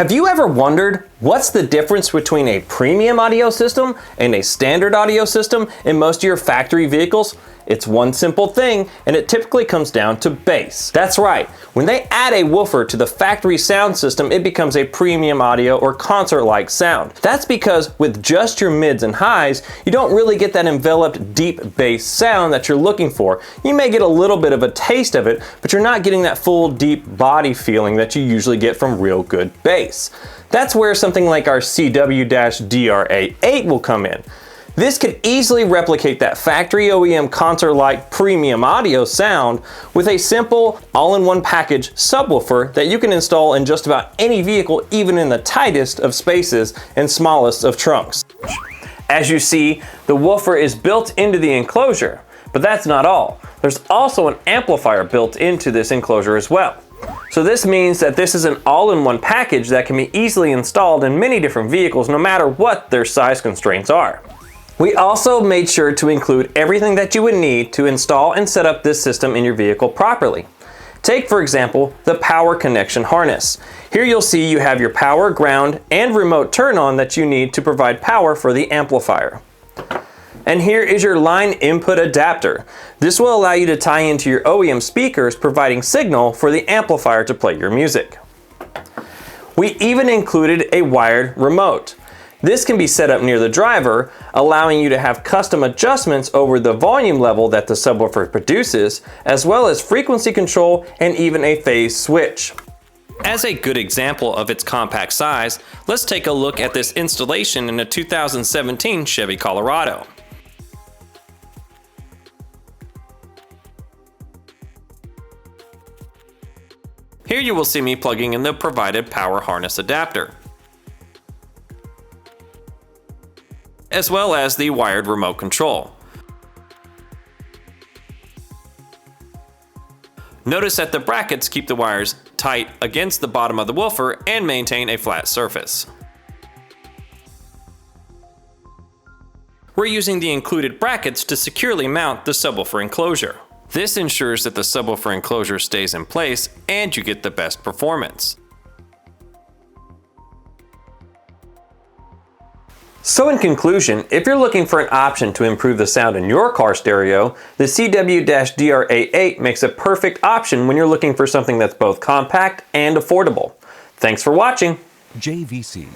Have you ever wondered what's the difference between a premium audio system and a standard audio system in most of your factory vehicles? It's one simple thing, and it typically comes down to bass. That's right, when they add a woofer to the factory sound system, it becomes a premium audio or concert-like sound. That's because with just your mids and highs, you don't really get that enveloped deep bass sound that you're looking for. You may get a little bit of a taste of it, but you're not getting that full deep body feeling that you usually get from real good bass. That's where something like our CW-DRA8 will come in. This could easily replicate that factory OEM concert-like premium audio sound with a simple all-in-one package subwoofer that you can install in just about any vehicle, even in the tightest of spaces and smallest of trunks. As you see, the woofer is built into the enclosure, but that's not all. There's also an amplifier built into this enclosure as well. So this means that this is an all-in-one package that can be easily installed in many different vehicles no matter what their size constraints are. We also made sure to include everything that you would need to install and set up this system in your vehicle properly. Take, for example, the power connection harness. Here you'll see you have your power, ground, and remote turn-on that you need to provide power for the amplifier. And here is your line input adapter. This will allow you to tie into your OEM speakers, providing signal for the amplifier to play your music. We even included a wired remote. This can be set up near the driver, allowing you to have custom adjustments over the volume level that the subwoofer produces, as well as frequency control and even a phase switch. As a good example of its compact size, let's take a look at this installation in a 2017 Chevy Colorado. Here you will see me plugging in the provided power harness adapter, as well as the wired remote control. Notice that the brackets keep the wires tight against the bottom of the woofer and maintain a flat surface. We're using the included brackets to securely mount the subwoofer enclosure. This ensures that the subwoofer enclosure stays in place and you get the best performance. So in conclusion, if you're looking for an option to improve the sound in your car stereo, the CW-DRA8 makes a perfect option when you're looking for something that's both compact and affordable. Thanks for watching. JVC